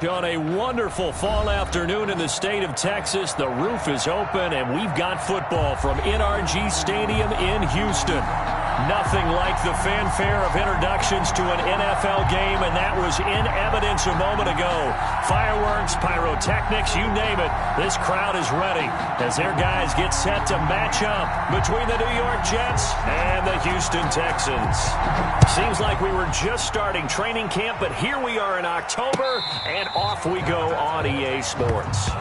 On a wonderful fall afternoon in the state of Texas, the roof is open, and we've got football from NRG Stadium in Houston. Nothing like the fanfare of introductions to an NFL game, and that was in evidence a moment ago. Fireworks, pyrotechnics, you name it. This crowd is ready as their guys get set to match up between the New York Jets and the Houston Texans. Seems like we were just starting training camp, but here we are in October, and off we go on EA Sports.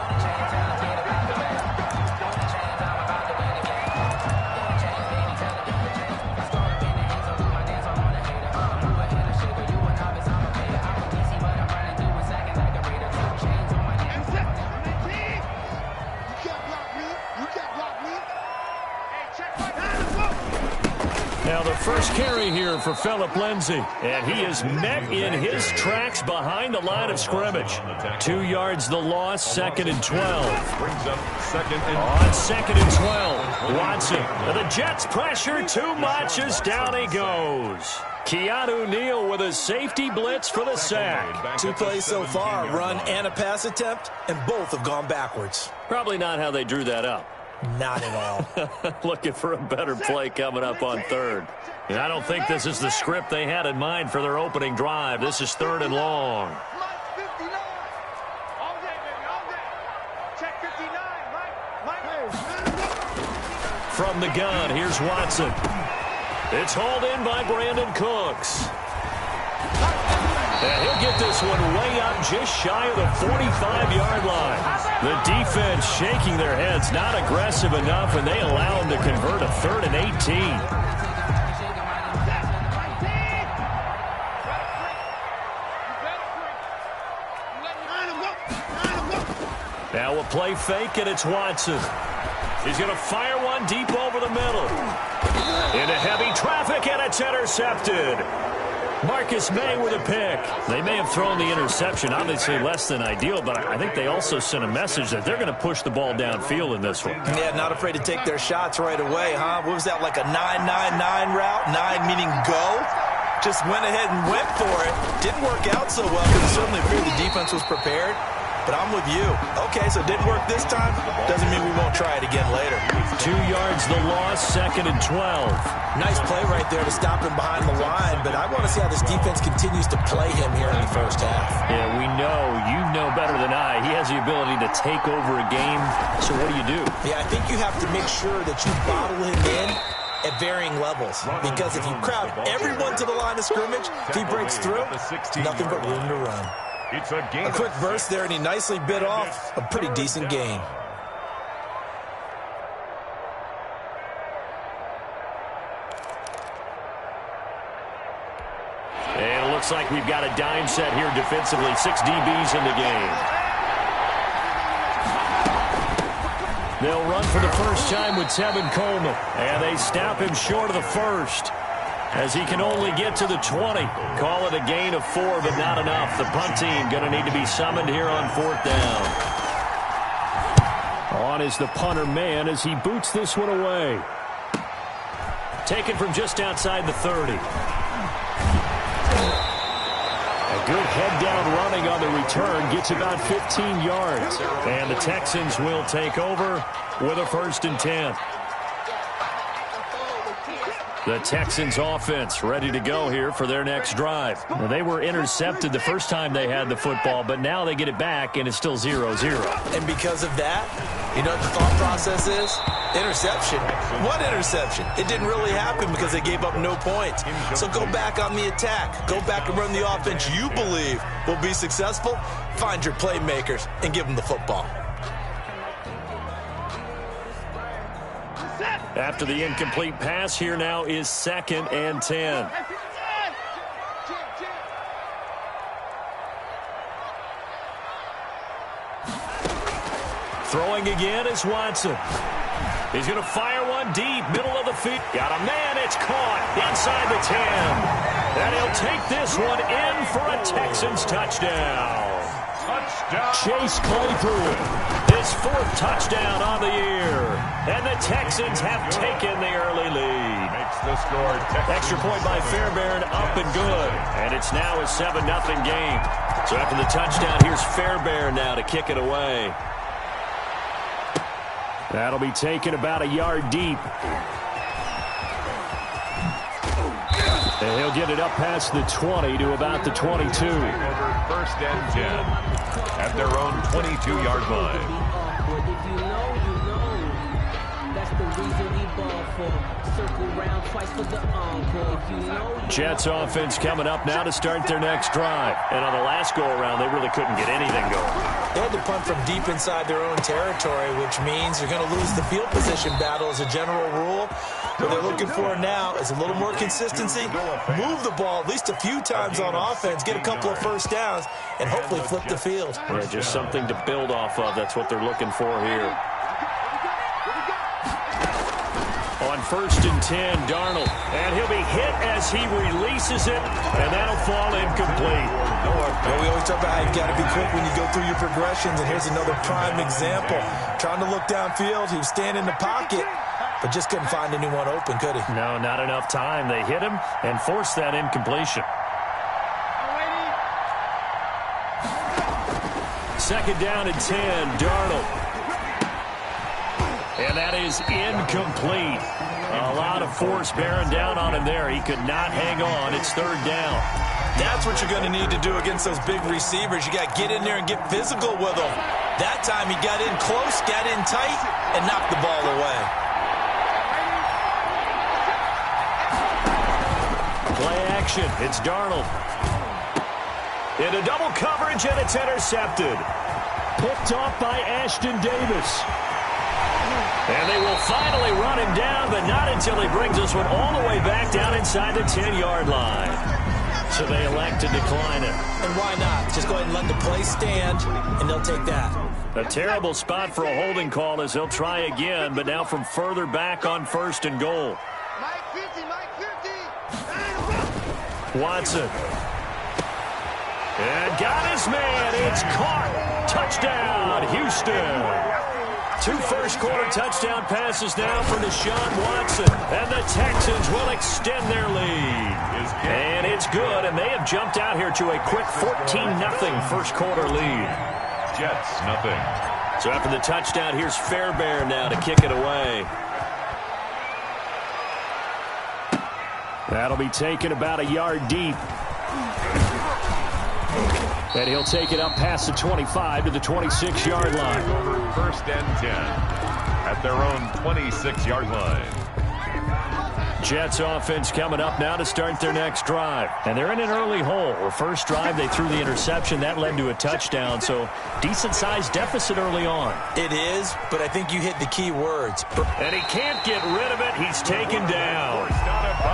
Now the first carry here for Phillip Lindsay, and he is met in his tracks behind the line of scrimmage. 2 yards the loss, 2nd and 12. Brings up 2nd and on 2nd and 12. Watson, the Jets pressure too much as down he goes. Keanu Neal with a safety blitz for the sack. 2 plays so far, run and a pass attempt, and both have gone backwards. Probably not how they drew that up. Not at all. Looking for a better play coming up on 3rd. And I don't think this is the script they had in mind for their opening drive. This is 3rd and long. From the gun, here's Watson. It's hauled in by Brandon Cooks. And he'll get this one way up just shy of the 45-yard line. The defense shaking their heads, not aggressive enough, and they allow him to convert a 3rd and 18. Now a play fake, and it's Watson. He's going to fire one deep over the middle. Into heavy traffic, and it's intercepted. Marcus May with a pick. They may have thrown the interception, obviously less than ideal, but I think they also sent a message that they're going to push the ball downfield in this one. Yeah, not afraid to take their shots right away, huh? What was that, like a 9-9-9 route? 9 meaning go? Just went ahead and went for it. Didn't work out so well, but it certainly appeared the defense was prepared. But I'm with you. Okay, so it didn't work this time. Doesn't mean we won't try it again later. 2 yards the loss, 2nd and 12. Nice play right there to stop him behind the line, but I want to see how this defense continues to play him here in the first half. Yeah, we know. You know better than I. He has the ability to take over a game, so what do? Yeah, I think you have to make sure that you bottle him in at varying levels, because if you crowd everyone to the line of scrimmage, if he breaks through, nothing but room to run. It's a quick burst there, and he nicely bit off a pretty decent gain. And it looks like we've got a dime set here defensively. 6 DBs in the game. They'll run for the first time with Tevin Coleman, and they snap him short of the first, as he can only get to the 20. Call it a gain of 4, but not enough. The punt team going to need to be summoned here on 4th down. On is the punter man as he boots this one away. Taken from just outside the 30. A good head down running on the return. Gets about 15 yards. And the Texans will take over with a 1st and 10. The Texans offense ready to go here for their next drive. Now, they were intercepted the first time they had the football, but now they get it back, and it's still 0-0. And because of that, you know what the thought process is? Interception. What interception? It didn't really happen because they gave up no points. So go back on the attack. Go back and run the offense you believe will be successful. Find your playmakers and give them the football. After the incomplete pass, here now is 2nd and 10. Throwing again is Watson. He's going to fire one deep, middle of the field. Got a man, it's caught inside the 10. And he'll take this one in for a Texans touchdown. Chase Claypool, his 4th touchdown on the year. And the Texans have taken the early lead. Makes the score. Extra point by Fairbairn, up and good. And it's now a 7-0 game. So after the touchdown, here's Fairbairn now to kick it away. That'll be taken about a yard deep. And he'll get it up past the 20 to about the 22. First and 10 at their own 22-yard line. Jets offense coming up now to start their next drive. And on the last go-around, they really couldn't get anything going. They had to punt from deep inside their own territory, which means you're going to lose the field position battle as a general rule. What they're looking for now is a little more consistency. Move the ball at least a few times on offense, get a couple of first downs, and hopefully flip the field. Yeah, just something to build off of. That's what they're looking for here. On 1st and 10, Darnold. And he'll be hit as he releases it, and that'll fall incomplete. Well, we always talk about how you've got to be quick when you go through your progressions, and here's another prime example. Trying to look downfield, he was standing in the pocket, but just couldn't find anyone open, could he? No, not enough time. They hit him and forced that incompletion. 2nd down and 10, Darnold. And that is incomplete. A lot of force bearing down on him there. He could not hang on. It's 3rd down. That's what you're going to need to do against those big receivers. You got to get in there and get physical with them. That time he got in close, got in tight, and knocked the ball away. Play action. It's Darnold. Into double coverage, and it's intercepted. Picked off by Ashton Davis. And they will finally run him down, but not until he brings this one all the way back down inside the 10-yard line. So they elect to decline it. And why not? Just go ahead and let the play stand, and they'll take that. A terrible spot for a holding call as they'll try again, but now from further back on 1st and goal. Watson. And got his man. It's caught. Touchdown, Houston. 2 first-quarter touchdown passes now for Deshaun Watson. And the Texans will extend their lead. And it's good, and they have jumped out here to a quick 14-0 first-quarter lead. Jets, nothing. So after the touchdown, here's Fairbairn now to kick it away. That'll be taken about a yard deep. And he'll take it up past the 25 to the 26-yard line. 1st and 10 at their own 26-yard line. Jets offense coming up now to start their next drive. And they're in an early hole. The first drive, they threw the interception. That led to a touchdown, so decent-sized deficit early on. It is, but I think you hit the key words. And he can't get rid of it. He's taken down.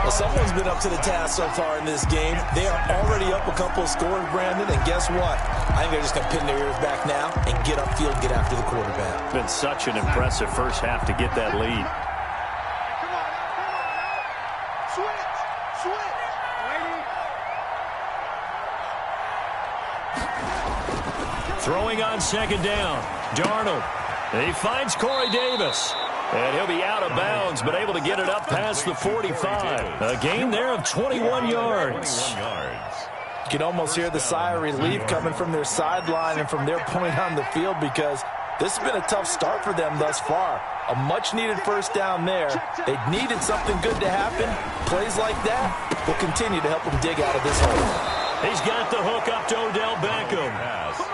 Well, someone's been up to the task so far in this game. They are already up a couple of scores, Brandon, and guess what? I think they're just going to pin their ears back now and get upfield, get after the quarterback. It's been such an impressive first half to get that lead. Throwing on 2nd down. Darnold. He finds Corey Davis. And he'll be out of bounds, but able to get it up past the 45. A gain there of 21 yards. You can almost hear the sigh of relief coming from their sideline and from their point on the field because this has been a tough start for them thus far. A much-needed first down there. They needed something good to happen. Plays like that will continue to help them dig out of this hole. He's got the hook up to Odell Beckham.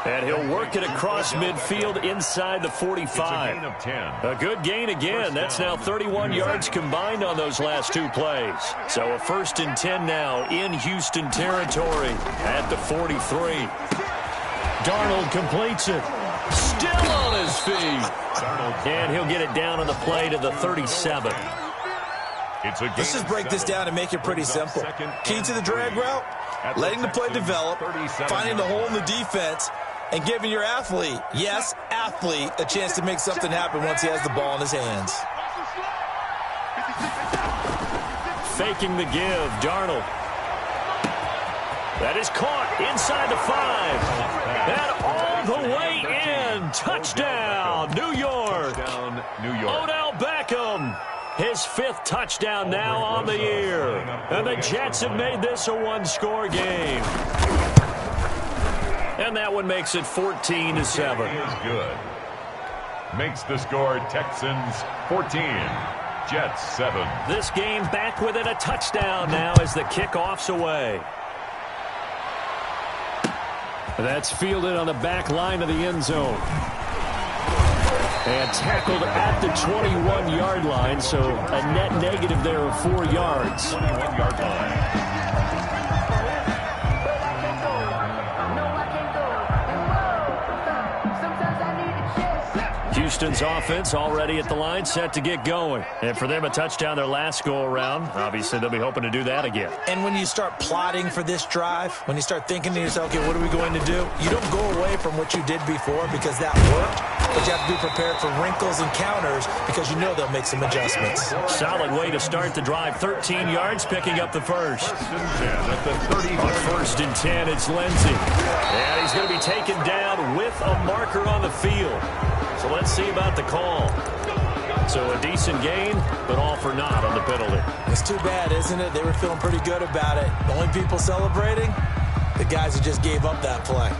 And he'll work it across midfield inside the 45. A good gain again. That's now 31 yards combined on those last 2 plays. So a 1st and 10 now in Houston territory at the 43. Darnold completes it. Still on his feet. And he'll get it down on the play to the 37. Let's just break this down and make it pretty simple. Key to the drag route, letting the play develop, finding the hole in the defense, and giving your athlete, yes, athlete, a chance to make something happen once he has the ball in his hands. Faking the give, Darnold. That is caught inside the 5. And all the way in. Touchdown, New York. Odell Beckham. His 5th touchdown now on the year. And the Jets have made this a 1-score game. And that one makes it 14-7. Is good. Makes the score Texans 14, Jets 7. This game back within a touchdown now as the kickoff's away. That's fielded on the back line of the end zone. And tackled at the 21-yard line, so a net negative there of 4 yards. 21-yard line. Houston's offense already at the line, set to get going. And for them, a touchdown their last go-around. Obviously, they'll be hoping to do that again. And when you start plotting for this drive, when you start thinking to yourself, okay, what are we going to do? You don't go away from what you did before because that worked, but you have to be prepared for wrinkles and counters because you know they'll make some adjustments. Solid way to start the drive. 13 yards, picking up the first. First and 10 at the 30. On first and 10, it's Lindsey. And he's going to be taken down with a marker on the field. So let's see about the call. So a decent gain, but all for naught on the penalty. It's too bad, isn't it? They were feeling pretty good about it. The only people celebrating, the guys who just gave up that play.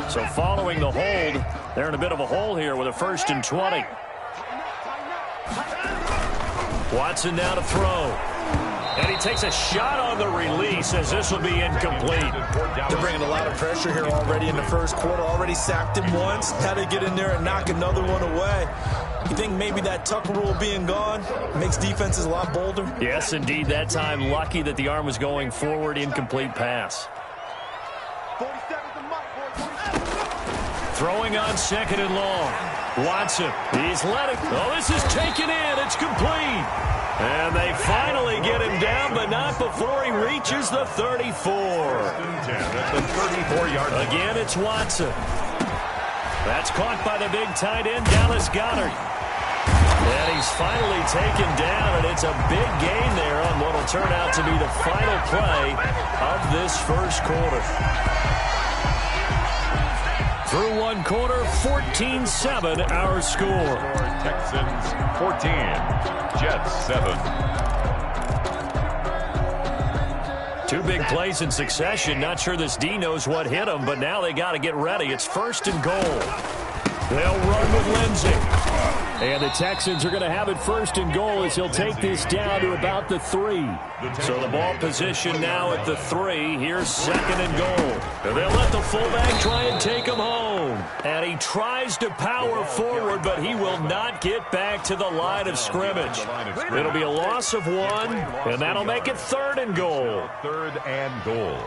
So following the hold, they're in a bit of a hole here with a first and 20. Watson now to throw. And he takes a shot on the release as this will be incomplete. They're bringing a lot of pressure here already in the first quarter. Already sacked him once. Had to get in there and knock another one away. You think maybe that Tucker rule being gone makes defenses a lot bolder? Yes, indeed. That time, lucky that the arm was going forward. Incomplete pass. Throwing on second and long. Watson, he's let it. Oh, this is taken in. It's complete. And they finally get him down, but not before he reaches the 34. At the 34-yard line. Again, it's Watson. That's caught by the big tight end, Dallas Goedert. And he's finally taken down, and it's a big gain there on what will turn out to be the final play of this first quarter. Through one quarter, 14-7 our score. Texans 14, Jets 7. Two big plays in succession. Not sure this D knows what hit him, but now they got to get ready. It's first and goal. They'll run with Lindsey. And the Texans are going to have it first and goal as he'll take this down to about the 3. So the ball position now at the 3. Here's second and goal. And they'll let the fullback try and take him home. And he tries to power forward, but he will not get back to the line of scrimmage. It'll be a loss of 1, and that'll make it third and goal. Third and goal.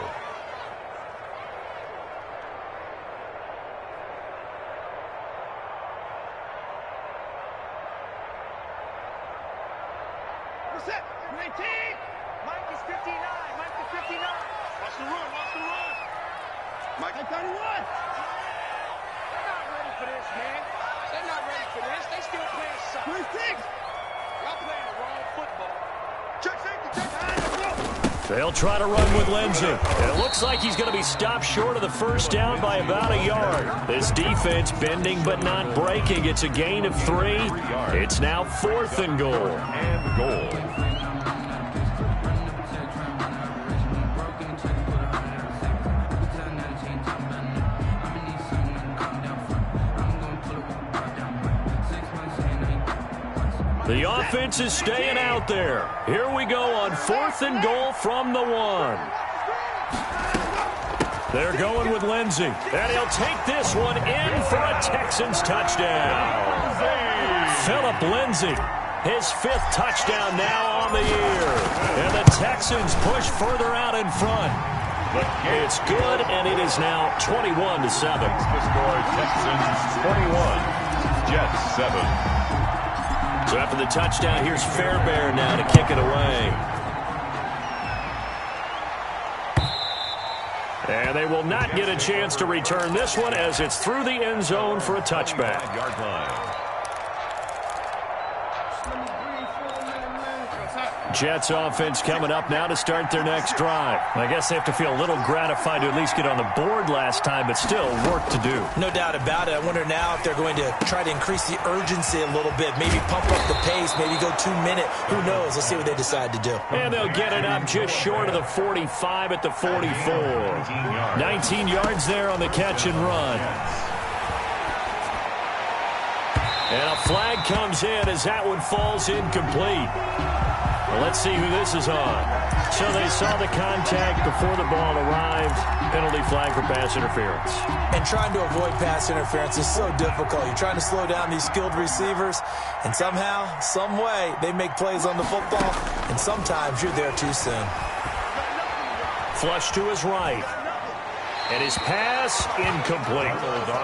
They'll try to run with Lindsey. It looks like he's going to be stopped short of the first down by about a yard. This defense bending but not breaking. It's a gain of 3. It's now fourth and goal. And goal. The offense is staying out there. Here we go on fourth and goal from the 1. They're going with Lindsey. And he'll take this one in for a Texans touchdown. Phillip Lindsey, his 5th touchdown now on the year. And the Texans push further out in front. It's good, and it is now 21-7. The score, Texans 21, Jets 7. So after the touchdown, here's Fairbairn now to kick it away. And they will not get a chance to return this one as it's through the end zone for a touchback. Jets offense coming up now to start their next drive. I guess they have to feel a little gratified to at least get on the board last time, but still work to do. No doubt about it. I wonder now if they're going to try to increase the urgency a little bit, maybe pump up the pace, maybe go 2-minute. Who knows? Let's see what they decide to do. And they'll get it up just short of the 45 at the 44. 19 yards there on the catch and run. And a flag comes in as that one falls incomplete. Well, let's see who this is on. So they saw the contact before the ball arrived. Penalty flag for pass interference. And trying to avoid pass interference is so difficult. You're trying to slow down these skilled receivers, and somehow, some way, they make plays on the football, and sometimes you're there too soon. Flush to his right. And his pass incomplete.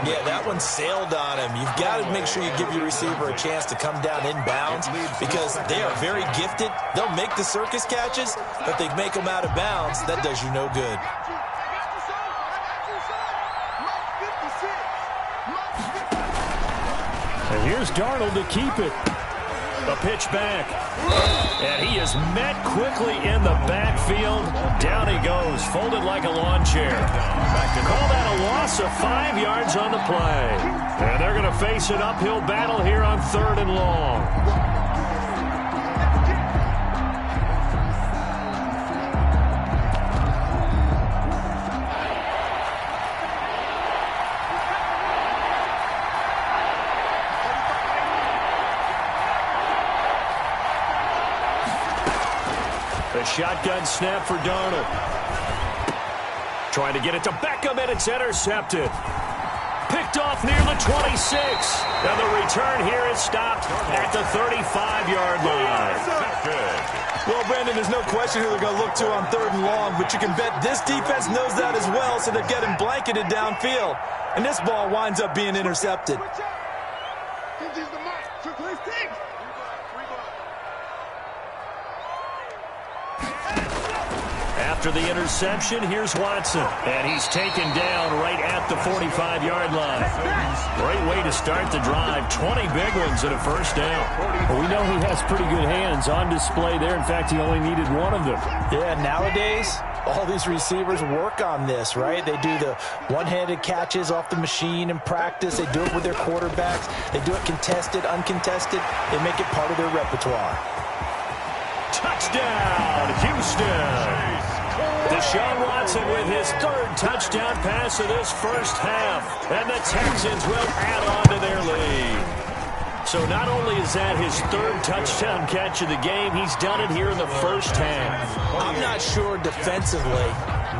Yeah, that one sailed on him. You've got to make sure you give your receiver a chance to come down inbounds because they are very gifted. They'll make the circus catches, but they make them out of bounds. That does you no good. And here's Darnold to keep it. A pitch back. And he is met quickly in the backfield. Down he goes, folded like a lawn chair. Call that a loss of 5 yards on the play. And they're going to face an uphill battle here on 3rd and long. A shotgun snap for Darnold. Trying to get it to Beckham, and it's intercepted. Picked off near the 26. And the return here is stopped at the 35-yard line. Well, Brandon, there's no question who they're going to look to on 3rd and long, but you can bet this defense knows that as well, so they're getting blanketed downfield. And this ball winds up being intercepted. After the interception, here's Watson. And he's taken down right at the 45-yard line. Great way to start the drive. 20 big ones and a first down. Well, we know he has pretty good hands on display there. In fact, he only needed one of them. Yeah, nowadays, all these receivers work on this, right? They do the one-handed catches off the machine in practice. They do it with their quarterbacks. They do it contested, uncontested. They make it part of their repertoire. Touchdown, Houston. Deshaun Watson with his 3rd touchdown pass of this first half. And the Texans will add on to their lead. So not only is that his 3rd touchdown catch of the game, he's done it here in the first half. I'm not sure defensively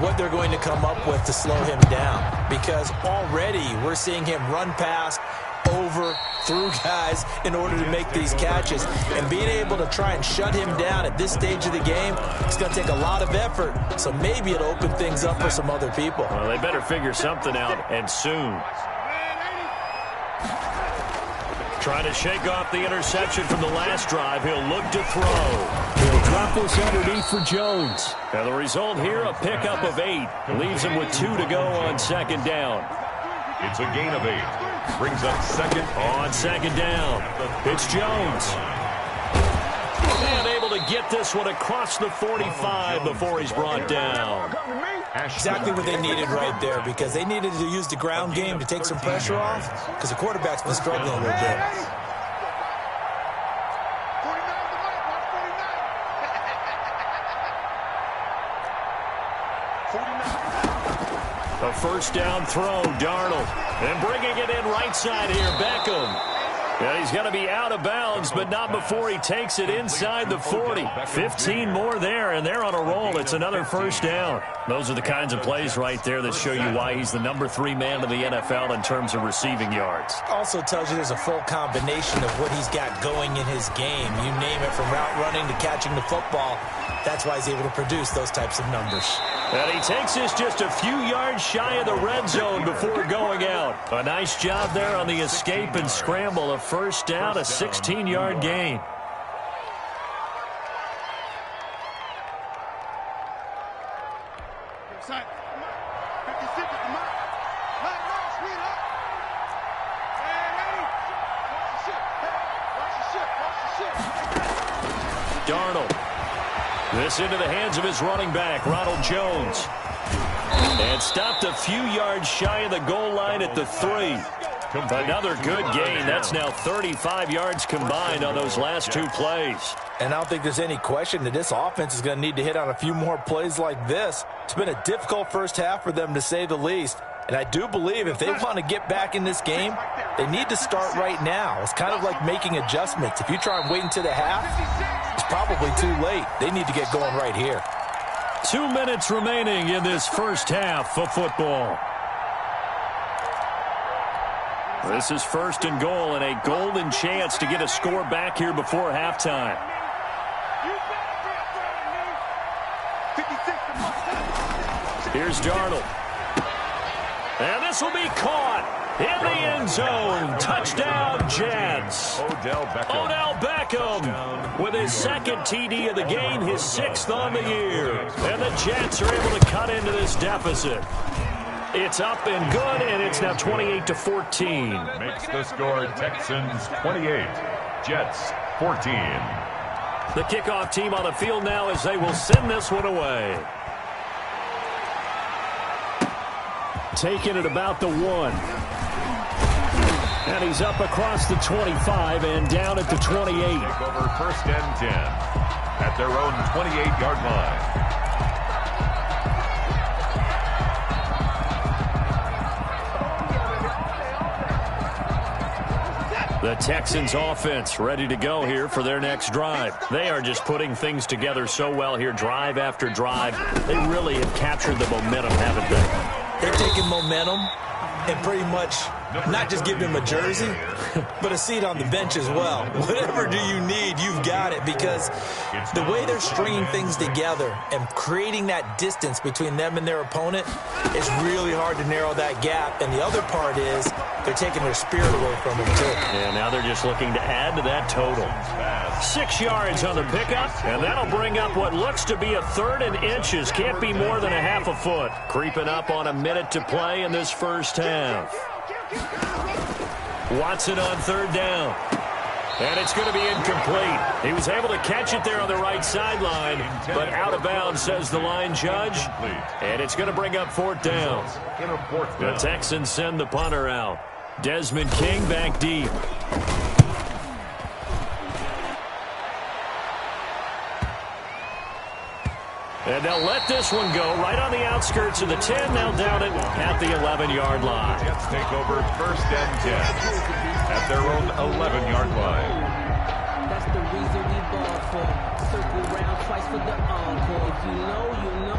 what they're going to come up with to slow him down because already we're seeing him run past, over, through guys in order to make these catches. And being able to try and shut him down at this stage of the game, it's going to take a lot of effort. So maybe it'll open things up for some other people. Well, they better figure something out, and soon. Trying to shake off the interception from the last drive. He'll look to throw. He'll drop this underneath for Jones. And the result here, a pickup of 8. Leaves him with 2 to go on 2nd down. It's a gain of 8. Brings up 2nd on 2nd down. It's Jones. And able to get this one across the 45 before he's brought down. Exactly what they needed right there because they needed to use the ground game to take some pressure off because the quarterback's been struggling a little bit. A first down throw, Darnold. And bringing it in right side here, Beckham. Yeah, he's going to be out of bounds, but not before he takes it inside the 40. 15 more there, and they're on a roll. It's another first down. Those are the kinds of plays right there that show you why he's the number 3 man in the NFL in terms of receiving yards. Also tells you there's a full combination of what he's got going in his game. You name it, from route running to catching the football. That's why he's able to produce those types of numbers. And he takes us just a few yards shy of the red zone before going out. A nice job there on the escape and scramble. A first down, a 16-yard gain. Darnold This into the hands of his running back, Ronald Jones. And stopped a few yards shy of the goal line at the 3. Another good gain. That's now 35 yards combined on those last 2 plays. And I don't think there's any question that this offense is going to need to hit on a few more plays like this. It's been a difficult first half for them, to say the least. And I do believe if they want to get back in this game, they need to start right now. It's kind of like making adjustments. If you try and wait until the half, it's probably too late. They need to get going right here. 2 minutes remaining in this first half of football. This is 1st and goal and a golden chance to get a score back here before halftime. Here's Darnold. And this will be caught in the end zone. Touchdown, Jets. Odell Beckham with his 2nd TD of the game, his 6th on the year. And the Jets are able to cut into this deficit. It's up and good, and it's now 28-14. Makes the score Texans 28, Jets 14. The kickoff team on the field now as they will send this one away. Taking it about the 1. And he's up across the 25 and down at the 28. Over 1st and 10 at their own 28-yard line. The Texans offense ready to go here for their next drive. They are just putting things together so well here, drive after drive. They really have captured the momentum, haven't they? They're taking momentum and pretty much not just giving him a jersey, but a seat on the bench as well. Whatever do you need, you've got it, because the way they're stringing things together and creating that distance between them and their opponent is really hard to narrow that gap. And the other part is they're taking their spirit away from them, too. Yeah, now they're just looking to add to that total. 6 yards on the pickup, and that'll bring up what looks to be a 3rd and inches. Can't be more than a half a foot. Creeping up on a minute to play in this first half. Watson on 3rd down. And it's going to be incomplete. He was able to catch it there on the right sideline, but out of bounds, says the line judge. And it's going to bring up 4th down. The Texans send the punter out. Desmond King back deep. And they'll let this one go right on the outskirts of the 10. They'll down it at the 11-yard line. Jets take over 1st and 10 at their own 11-yard line. That's the reason we ball for. Circle round twice for the encore. If you know, you know.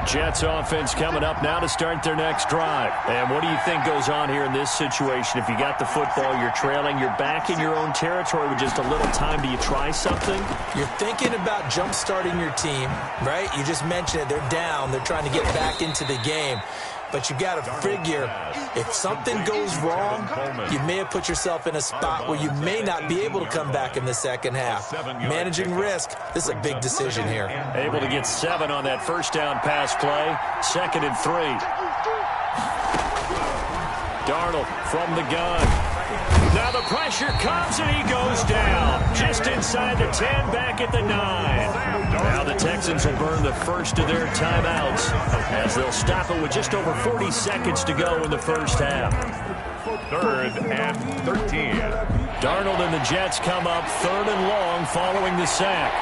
Jets offense coming up now to start their next drive. And what do you think goes on here in this situation? If you got the football, you're trailing, you're back in your own territory with just a little time. Do you try something? You're thinking about jump-starting your team, right? You just mentioned it. They're down. They're trying to get back into the game. But you got to figure, if something goes wrong, you may have put yourself in a spot where you may not be able to come back in the second half. Managing risk, this is a big decision here. Able to get 7 on that first down pass play. 2nd and 3. Darnold from the gun. Now the pressure comes and he goes down. Just inside the 10, back at the 9. Now the Texans will burn the first of their timeouts as they'll stop it with just over 40 seconds to go in the first half. 3rd and 13. Darnold and the Jets come up 3rd and long following the sack.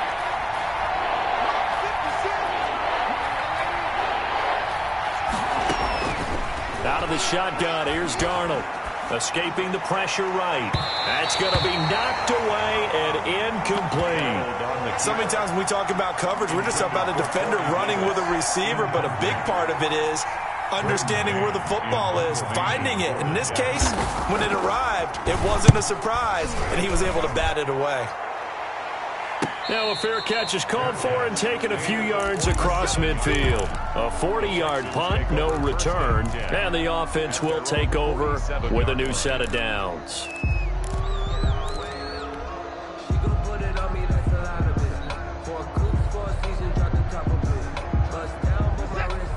Out of the shotgun, here's Darnold. Escaping the pressure right. That's going to be knocked away and incomplete. So many times when we talk about coverage, we're just about a defender running with a receiver, but a big part of it is understanding where the football is, finding it. In this case, when it arrived, it wasn't a surprise, and he was able to bat it away. Now a fair catch is called for and taken a few yards across midfield. A 40-yard punt, no return, and the offense will take over with a new set of downs.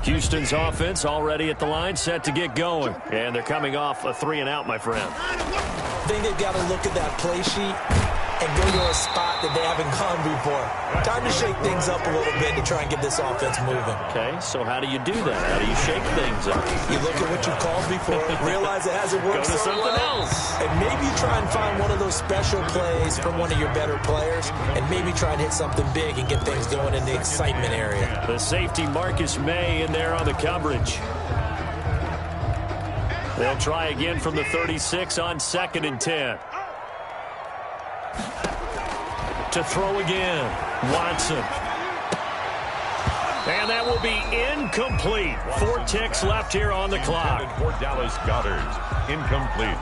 Houston's offense already at the line, set to get going. And they're coming off a 3-and-out, my friend. I think they've got to look at that play sheet and go to a spot that they haven't gone before. Time to shake things up a little bit to try and get this offense moving. Okay, so how do you do that? How do you shake things up? You look at what you called before, realize it hasn't worked Go to so something well, else. and maybe you try and find one of those special plays from one of your better players, and maybe try and hit something big and get things going in the excitement area. The safety Marcus May in there on the coverage. They'll try again from the 36 on 2nd and 10. To throw again, Watson. And that will be incomplete. 4 ticks left here on the clock. For Dallas Goedert, incomplete.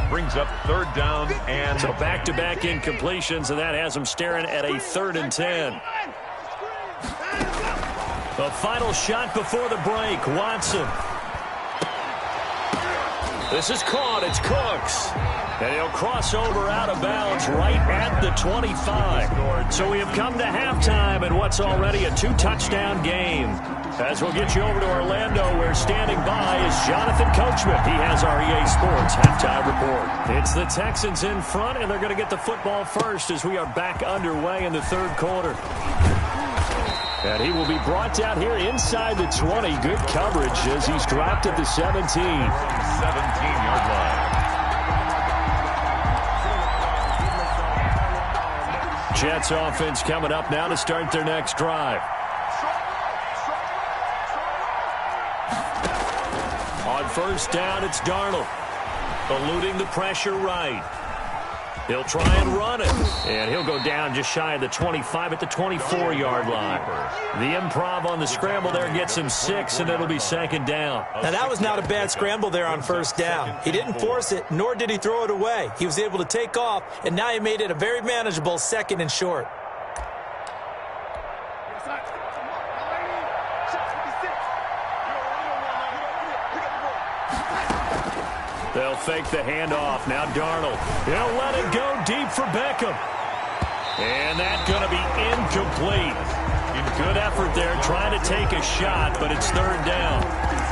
Brings up 3rd down and... So back-to-back incompletions, and that has them staring at a 3rd and 10. The final shot before the break, Watson. This is caught. It's Cooks. And he'll cross over out of bounds right at the 25. So we have come to halftime in what's already a 2-touchdown game. As we'll get you over to Orlando, where standing by is Jonathan Coachman. He has our EA Sports halftime report. It's the Texans in front, and they're going to get the football first as we are back underway in the 3rd quarter. And he will be brought down here inside the 20. Good coverage as he's dropped at the 17. 17-yard line. Jets offense coming up now to start their next drive. On 1st down, it's Darnold. Eluding the pressure right. He'll try and run it. And he'll go down just shy of the 25 at the 24-yard line. The improv on the scramble there gets him 6, and it'll be 2nd down. Now, that was not a bad scramble there on 1st down. He didn't force it, nor did he throw it away. He was able to take off, and now he made it a very manageable 2nd and short. They'll fake the handoff. Now Darnold. He'll let it go deep for Beckham. And that's going to be incomplete. Good effort there trying to take a shot, but it's 3rd down.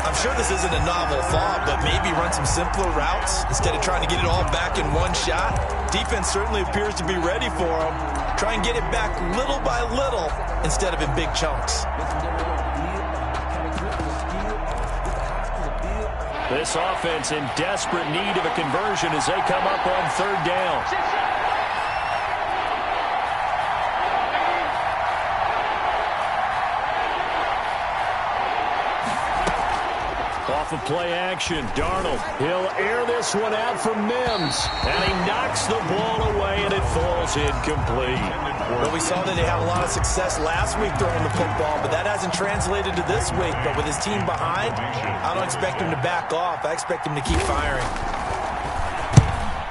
I'm sure this isn't a novel thought, but maybe run some simpler routes instead of trying to get it all back in one shot. Defense certainly appears to be ready for him. Try and get it back little by little instead of in big chunks. This offense in desperate need of a conversion as they come up on 3rd down. Off of play action, Darnold. He'll air this one out for Mims. And he knocks the ball away, and it falls incomplete. Well, we saw that he had a lot of success last week throwing the football, but that hasn't translated to this week. But with his team behind, I don't expect him to back off. I expect him to keep firing.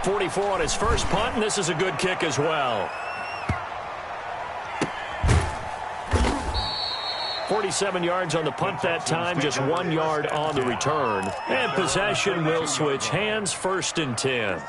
44 on his first punt, and this is a good kick as well. 47 yards on the punt that time, just 1 yard on the return. And possession will switch hands, 1st and 10.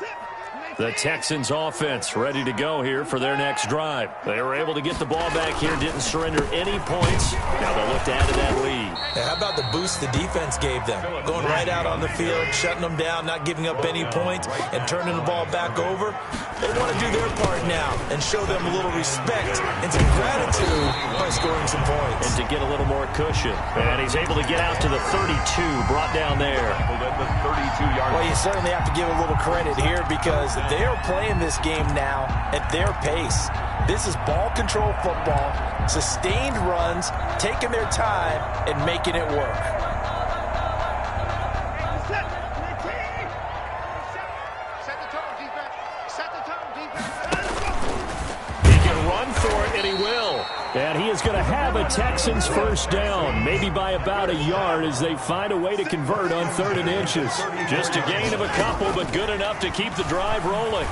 The Texans offense ready to go here for their next drive. They were able to get the ball back here, didn't surrender any points. Now they'll look to add to that lead. Yeah, how about the boost the defense gave them? Going right out on the field, shutting them down, not giving up any points, and turning the ball back over. They want to do their part now and show them a little respect and some gratitude by scoring some points. And to get a little more cushion. And he's able to get out to the 32, brought down there. The 32-yard line. Well, you certainly have to give a little credit here because they are playing this game now at their pace. This is ball control football, sustained runs, taking their time, and making it work. He can run for it, and he will. And he is going to have a Texans 1st down, maybe by about a yard as they find a way to convert on 3rd and inches. Just a gain of a couple, but good enough to keep the drive rolling.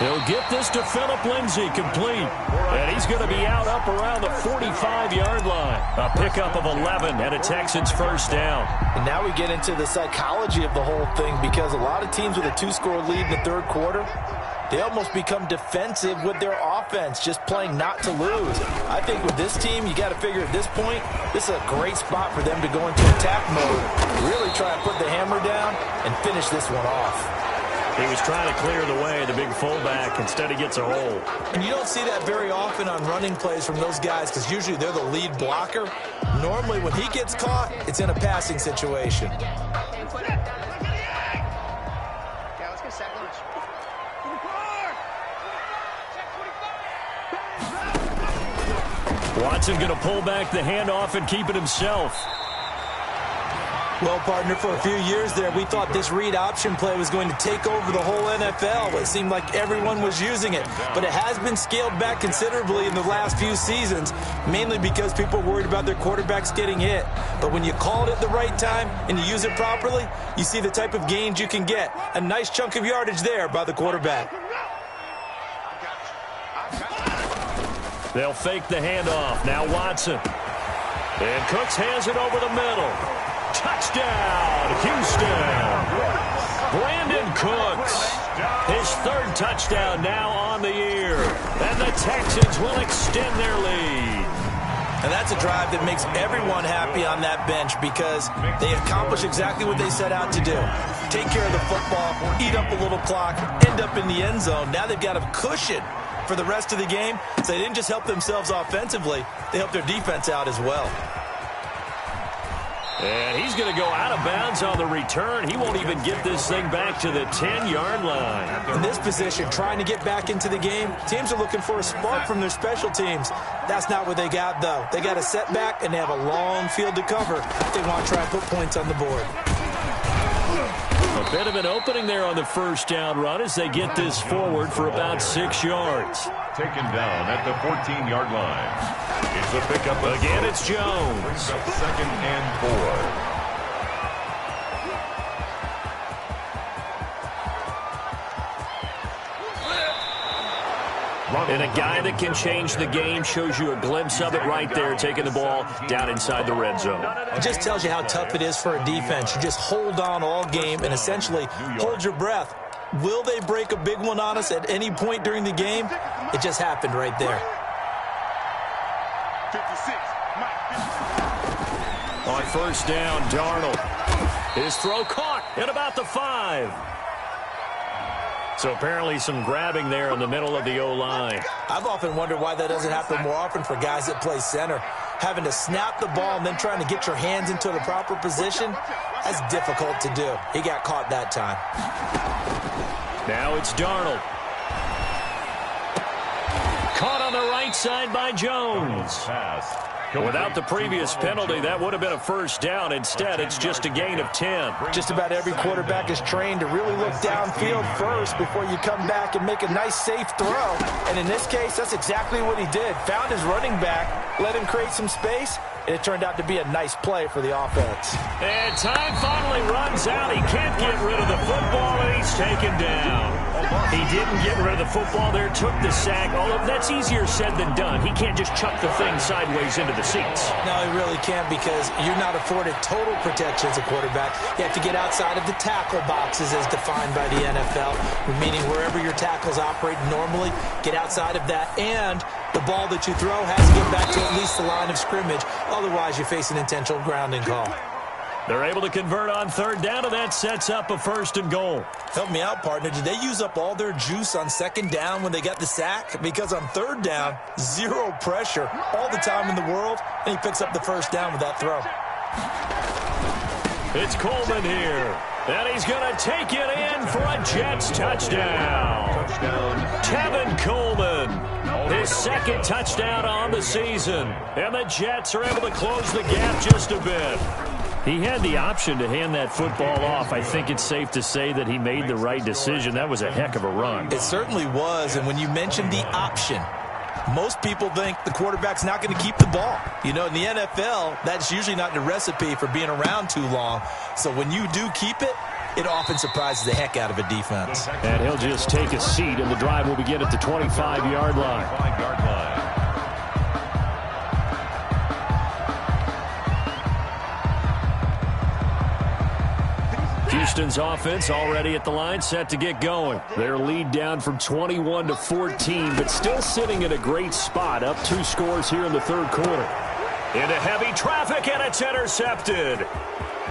He'll get this to Phillip Lindsay, complete. And he's going to be out up around the 45-yard line. A pickup of 11 and a Texans first down. And now we get into the psychology of the whole thing, because a lot of teams with a 2-score lead in the third quarter, they almost become defensive with their offense, just playing not to lose. I think with this team, you got to figure at this point, this is a great spot for them to go into attack mode, really try and put the hammer down and finish this one off. He was trying to clear the way, the big fullback. Instead, he gets a hole. And you don't see that very often on running plays from those guys, because usually they're the lead blocker. Normally, when he gets caught, it's in a passing situation. Watson going to pull back the handoff and keep it himself. Well, partner, for a few years there, we thought this read option play was going to take over the whole NFL. It seemed like everyone was using it. But it has been scaled back considerably in the last few seasons, mainly because people are worried about their quarterbacks getting hit. But when you call it at the right time and you use it properly, you see the type of gains you can get. A nice chunk of yardage there by the quarterback. They'll fake the handoff. Now Watson. And Cooks hands it over the middle. Touchdown, Houston. Brandon Cooks. His third touchdown now on the year. And the Texans will extend their lead. And that's a drive that makes everyone happy on that bench, because they accomplish exactly what they set out to do. Take care of the football, eat up a little clock, end up in the end zone. Now they've got a cushion for the rest of the game. So they didn't just help themselves offensively, they helped their defense out as well. And he's going to go out of bounds on the return. He won't even get this thing back to the 10-yard line. In this position, trying to get back into the game, teams are looking for a spark from their special teams. That's not what they got, though. They got a setback, and they have a long field to cover. They want to try and put points on the board. A bit of an opening there on the first down run as they get this forward for about 6 yards. Taken down at the 14-yard line. It's a pickup. Again, it's Jones. Brings up 2nd and 4. And a guy that can change the game, shows you a glimpse of it right there, taking the ball down inside the red zone. It just tells you how tough it is for a defense. You just hold on all game and essentially hold your breath. Will they break a big one on us at any point during the game? It just happened right there. On first down, Darnold. His throw caught at about the 5. So apparently some grabbing there in the middle of the O-line. I've often wondered why that doesn't happen more often for guys that play center. Having to snap the ball and then trying to get your hands into the proper position, that's difficult to do. He got caught that time. Now it's Darnold. Caught on the right side by Jones. Without the previous penalty, that would have been a first down. Instead, it's just a gain of 10. Just about every quarterback is trained to really look downfield first before you come back and make a nice, safe throw. And in this case, that's exactly what he did. Found his running back, let him create some space, and it turned out to be a nice play for the offense. And time finally runs out. He can't get rid of the football, and he's taken down. He didn't get rid of the football there, took the sack. Although that's easier said than done. He can't just chuck the thing sideways into the seats. No, he really can't, because you're not afforded total protection as a quarterback. You have to get outside of the tackle boxes as defined by the NFL, meaning wherever your tackles operate normally, get outside of that, and the ball that you throw has to get back to at least the line of scrimmage. Otherwise, you face an intentional grounding call. They're able to convert on third down, and that sets up a 1st and goal. Help me out, partner. Did they use up all their juice on 2nd down when they got the sack? Because on 3rd down, zero pressure, all the time in the world, and he picks up the 1st down with that throw. It's Coleman here, and he's going to take it in for a Jets touchdown. Tevin Coleman, his 2nd touchdown on the season, and the Jets are able to close the gap just a bit. He had the option to hand that football off. I think it's safe to say that he made the right decision. That was a heck of a run. It certainly was, and when you mentioned the option, most people think the quarterback's not going to keep the ball. You know, in the NFL, that's usually not the recipe for being around too long. So when you do keep it, it often surprises the heck out of a defense. And he'll just take a seat, and the drive will begin at the 25-yard line. 25-yard line. Houston's offense already at the line, set to get going. Their lead down from 21 to 14, but still sitting in a great spot, up 2 scores here in the third quarter. Into heavy traffic, and it's intercepted.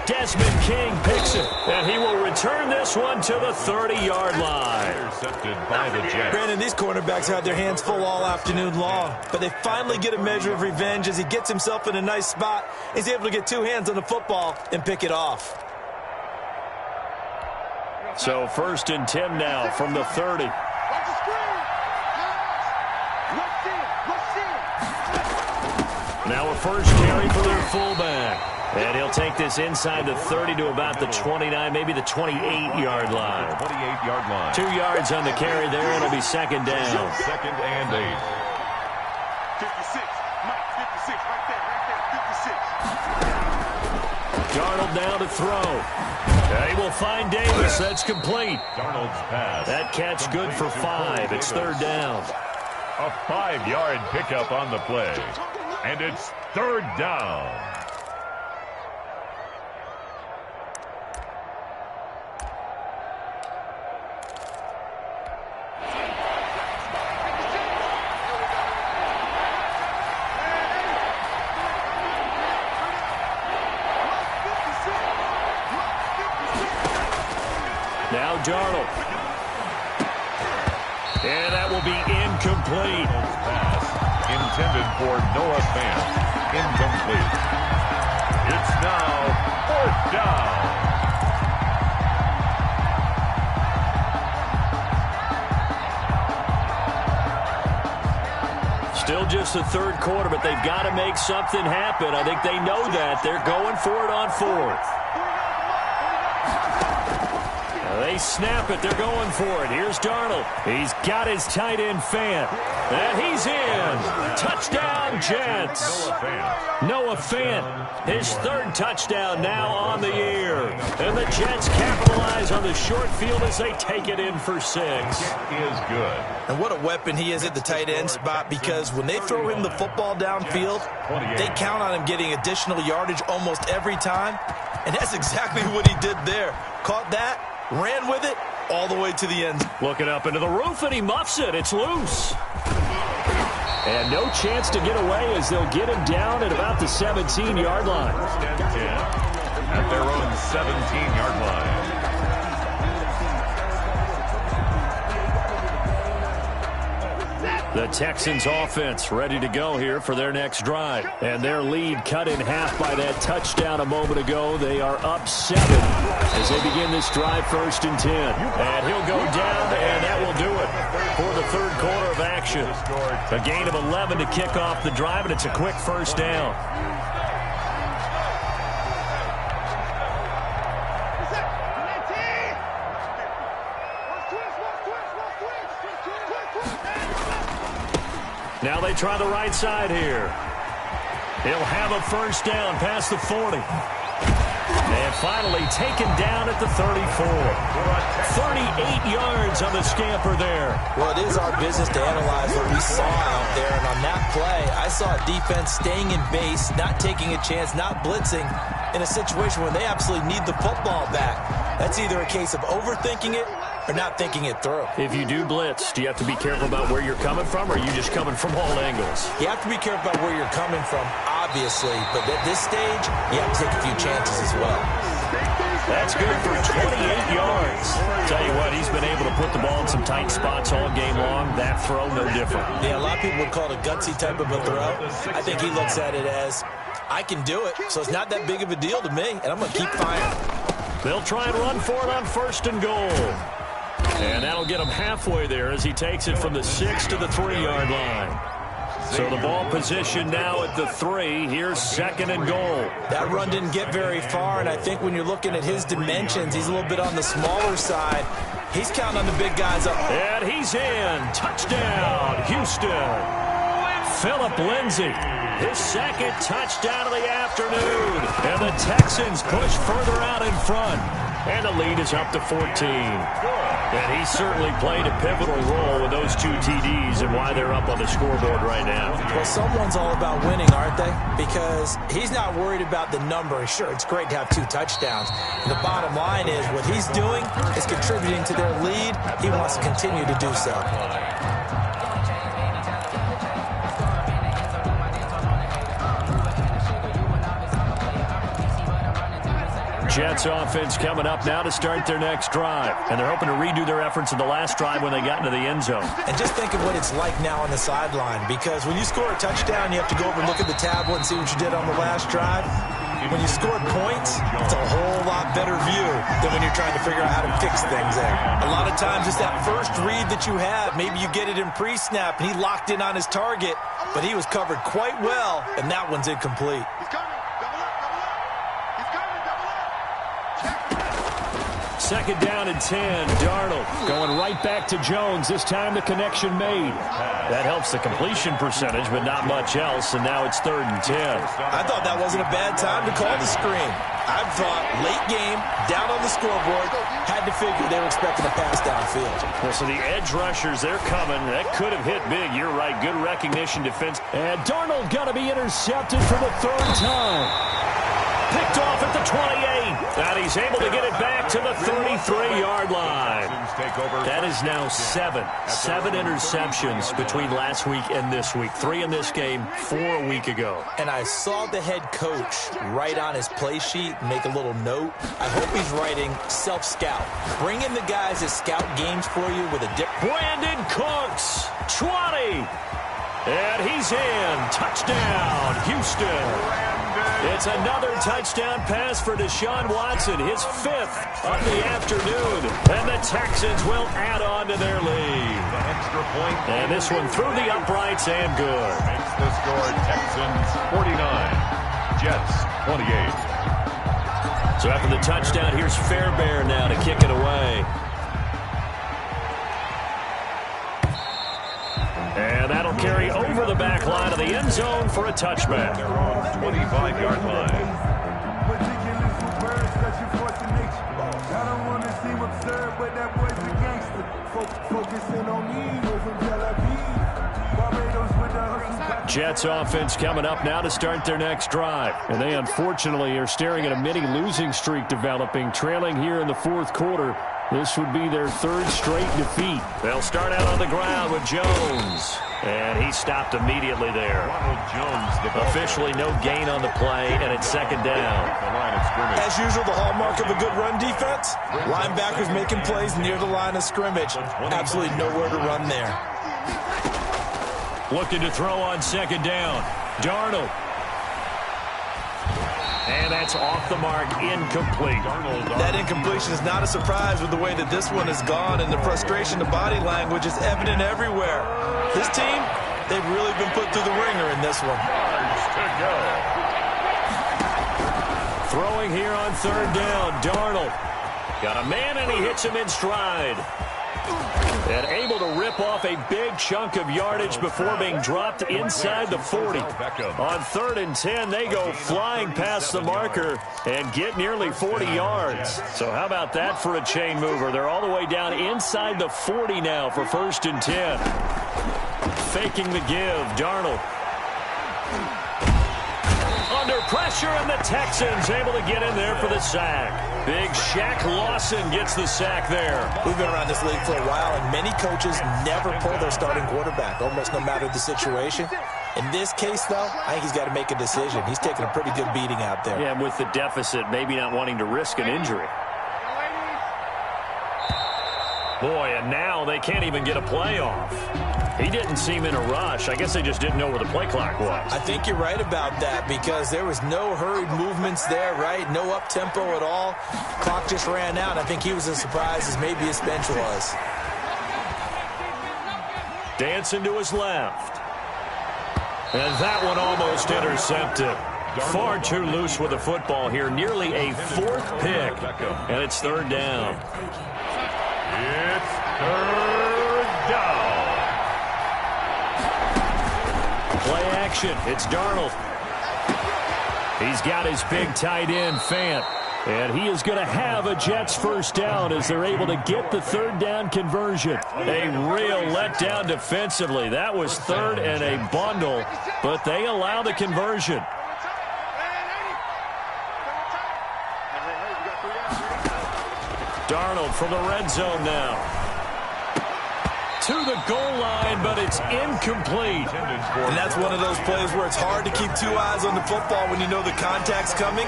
Desmond King picks it, and he will return this one to the 30-yard line. Intercepted by the Jets. Brandon, these cornerbacks had their hands full all afternoon long, but they finally get a measure of revenge as he gets himself in a nice spot. He's able to get 2 hands on the football and pick it off. So 1st and 10 now from the 30. Now a first carry for their fullback. And he'll take this inside the 30 to about the 29, maybe the 28-yard line. 28-yard line. 2 yards on the carry there. It'll be second down. 2nd and 8. 56. Mike, 56. Right there. 56. Darnold now to throw. He will find Davis. That's complete. Darnold's pass. That catch good for 5. It's 3rd down. A 5-yard pickup on the play. And it's 3rd down. Now Darnold. And that will be incomplete. Pass intended for Noah Fant. Incomplete. It's now 4th down. Still just the 3rd quarter, but they've got to make something happen. I think they know that. They're going for it on 4th. They snap it. They're going for it. Here's Darnold. He's got his tight end Fant. And he's in. Touchdown, Jets. Noah Fant. His 3rd touchdown now on the year. And the Jets capitalize on the short field as they take it in for 6. Is good. And what a weapon he is at the tight end spot, because when they throw him the football downfield, they count on him getting additional yardage almost every time. And that's exactly what he did there. Caught that, ran with it all the way to the end. Looking up into the roof, and he muffs it. It's loose. And no chance to get away as they'll get him down at about the 17-yard line. 1st and 10 at their own 17-yard line. The Texans offense ready to go here for their next drive. And their lead cut in half by that touchdown a moment ago. They are up 7 as they begin this drive 1st and 10. And he'll go down, and that will do it for the 3rd quarter of action. A gain of 11 to kick off the drive, and it's a quick 1st down. Now they try the right side here. He'll have a 1st down past the 40. And finally taken down at the 34. 38 yards on the scamper there. Well, it is our business to analyze what we saw out there. And on that play, I saw a defense staying in base, not taking a chance, not blitzing in a situation where they absolutely need the football back. That's either a case of overthinking it or not thinking it through. If you do blitz, do you have to be careful about where you're coming from, or are you just coming from all angles? You have to be careful about where you're coming from, obviously, but at this stage, you have to take a few chances as well. That's good for 28 yards. Tell you what, he's been able to put the ball in some tight spots all game long. That throw, no different. Yeah, a lot of people would call it a gutsy type of a throw. I think he looks at it as, I can do it, so it's not that big of a deal to me, and I'm going to keep firing. They'll try and run for it on 1st and goal. And that'll get him halfway there as he takes it from the 6 to the 3-yard line. So the ball position now at the 3. Here's 2nd and goal. That run didn't get very far, and I think when you're looking at his dimensions, he's a little bit on the smaller side. He's counting on the big guys up. And he's in. Touchdown, Houston. Phillip Lindsay, his 2nd touchdown of the afternoon. And the Texans push further out in front. And the lead is up to 14. And he certainly played a pivotal role with those 2 TDs and why they're up on the scoreboard right now. Well, someone's all about winning, aren't they? Because he's not worried about the number. Sure, it's great to have 2 touchdowns. And the bottom line is what he's doing is contributing to their lead. He wants to continue to do so. Jets offense coming up now to start their next drive. And they're hoping to redo their efforts in the last drive when they got into the end zone. And just think of what it's like now on the sideline, because when you score a touchdown, you have to go over and look at the tablet and see what you did on the last drive. When you scored points, it's a whole lot better view than when you're trying to figure out how to fix things there. A lot of times it's that first read that you have. Maybe you get it in pre-snap, and he locked in on his target, but he was covered quite well, and that one's incomplete. Second down and 10. Darnold going right back to Jones. This time the connection made. That helps the completion percentage, but not much else. And now it's 3rd and 10. I thought that wasn't a bad time to call the screen. I thought late game, down on the scoreboard, had to figure they were expecting a pass downfield. Well, so the edge rushers, they're coming. That could have hit big. You're right. Good recognition defense. And Darnold going to be intercepted for the 3rd time. Picked off at the 28. And he's able to get it back to the 33-yard line. That is now 7 interceptions between last week and this week. 3 in this game, 4 a week ago. And I saw the head coach write on his play sheet, make a little note. I hope he's writing self-scout. Bring in the guys that scout games for you with a dip. Brandon Cooks, 20. And he's in. Touchdown, Houston. It's another touchdown pass for Deshaun Watson, his 5th of the afternoon. And the Texans will add on to their lead. The extra point. And this one through the uprights and good. Makes the score Texans 49, Jets 28. So after the touchdown, here's Fairbairn now to kick it away. And that'll carry over the back line of the end zone for a touchback. Their own 25-yard line. Jets offense coming up now to start their next drive. And they unfortunately are staring at a mini losing streak developing, trailing here in the 4th quarter. This would be their 3rd straight defeat. They'll start out on the ground with Jones. And he stopped immediately there. Officially no gain on the play, and it's 2nd down. As usual, the hallmark of a good run defense, linebackers making plays near the line of scrimmage. Absolutely nowhere to run there. Looking to throw on 2nd down. Darnold. And that's off the mark, incomplete. That incompletion is not a surprise with the way that this one has gone, and the frustration, the body language is evident everywhere. This team, they've really been put through the ringer in this one. Throwing here on 3rd down, Darnold. Got a man, and he hits him in stride. And able to rip off a big chunk of yardage before being dropped inside the 40. On 3rd and 10, they go flying past the marker and get nearly 40 yards. So how about that for a chain mover? They're all the way down inside the 40 now for 1st and 10. Faking the give, Darnold. Under pressure, and the Texans able to get in there for the sack. Big Shaq Lawson gets the sack there. We've been around this league for a while, and many coaches never pull their starting quarterback, almost no matter the situation. In this case, though, I think he's got to make a decision. He's taking a pretty good beating out there. Yeah, and with the deficit, maybe not wanting to risk an injury. Boy, and now they can't even get a play off. He didn't seem in a rush. I guess they just didn't know where the play clock was. I think you're right about that because there was no hurried movements there, right? No up-tempo at all. Clock just ran out. I think he was as surprised as maybe his bench was. Dancing to his left. And that one almost intercepted. Far too loose with the football here. Nearly a 4th pick. And it's 3rd down. It's 3rd down. Play action. It's Darnold. He's got his big tight end, Fant. And he is going to have a Jets first down as they're able to get the third down conversion. A real letdown defensively. That was third and a bundle, but they allow the conversion. Darnold from the red zone now. To the goal line, but it's incomplete. And that's one of those plays where it's hard to keep two eyes on the football when you know the contact's coming,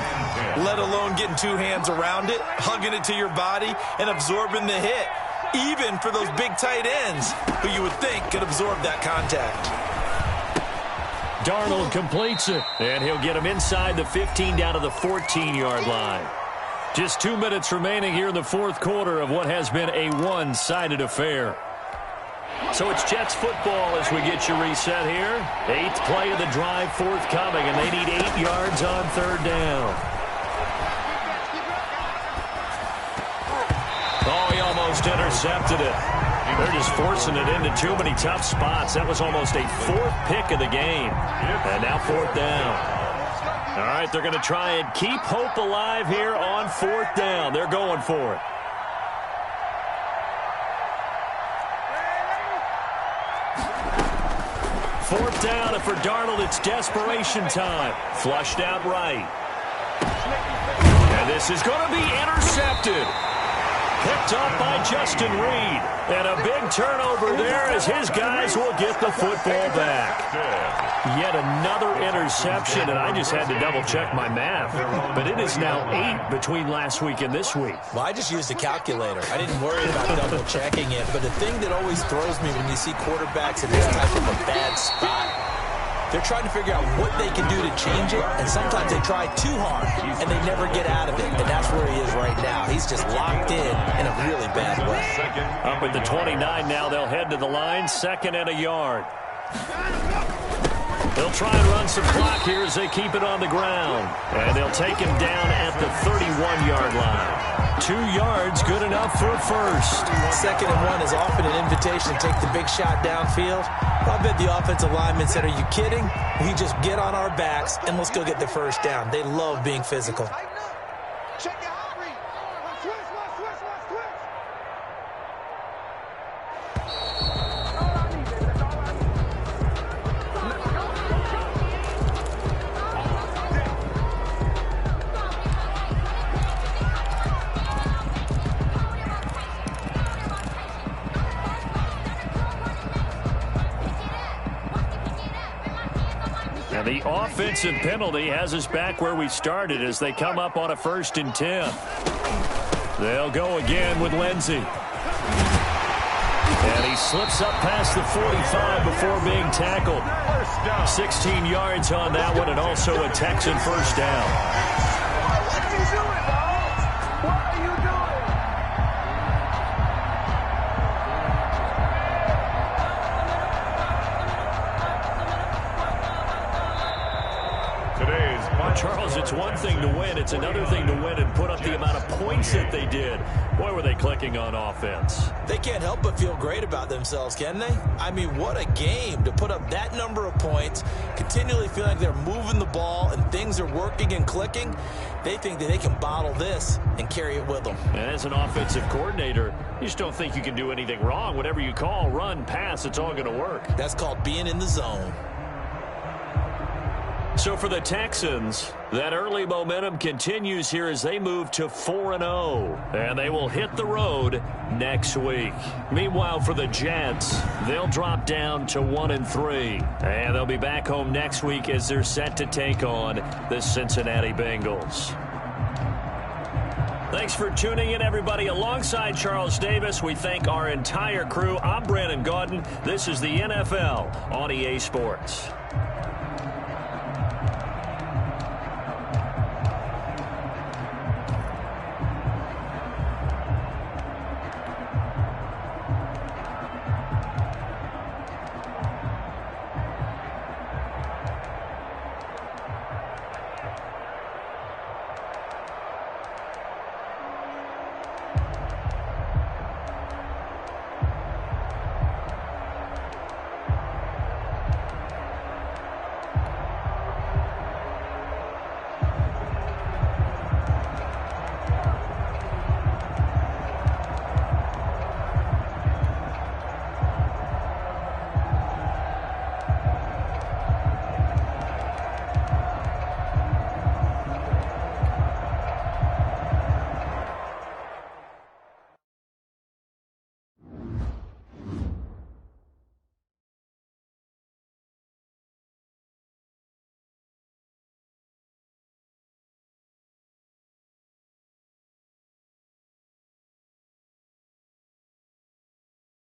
let alone getting two hands around it, hugging it to your body, and absorbing the hit, even for those big tight ends who you would think could absorb that contact. Darnold completes it, and he'll get him inside the 15 down to the 14-yard line. Just 2 minutes remaining here in the fourth quarter of what has been a one-sided affair. So it's Jets football as we get you reset here. 8th play of the drive forthcoming, and they need 8 yards on third down. Oh, he almost intercepted it. They're just forcing it into too many tough spots. That was almost a 4th pick of the game. And now 4th down. All right, they're going to try and keep hope alive here on 4th down. They're going for it. Fourth down, and for Darnold, it's desperation time. Flushed out right. And this is going to be intercepted. Picked up by Justin Reed. And a big turnover there as his guys will get the football back. Yet another interception, and I just had to double-check my math. But it is now 8 between last week and this week. Well, I just used a calculator. I didn't worry about double-checking it. But the thing that always throws me when you see quarterbacks in this type of a bad spot, they're trying to figure out what they can do to change it, and sometimes they try too hard, and they never get out of it. And that's where he is right now. He's just locked in a really bad way. Up at the 29 now, they'll head to the line, 2nd and a yard. They'll try and run some clock here as they keep it on the ground. And they'll take him down at the 31-yard line. 2 yards, good enough for a first. 2nd and 1 is often an invitation to take the big shot downfield. I bet the offensive lineman said, are you kidding? We just get on our backs and let's go get the first down. They love being physical. And the offensive penalty has us back where we started as they come up on a 1st and 10. They'll go again with Lindsey. And he slips up past the 45 before being tackled. 16 yards on that one, and also a Texan first down. Charles, it's one thing to win. It's another thing to win and put up the amount of points that they did. Boy, were they clicking on offense. They can't help but feel great about themselves, can they? I mean, what a game to put up that number of points, continually feel like they're moving the ball and things are working and clicking. They think that they can bottle this and carry it with them. And as an offensive coordinator, you just don't think you can do anything wrong. Whatever you call, run, pass, it's all going to work. That's called being in the zone. So for the Texans, that early momentum continues here as they move to 4-0. And they will hit the road next week. Meanwhile, for the Jets, they'll drop down to 1-3. And they'll be back home next week as they're set to take on the Cincinnati Bengals. Thanks for tuning in, everybody. Alongside Charles Davis, we thank our entire crew. I'm Brandon Gaudin. This is the NFL on EA Sports.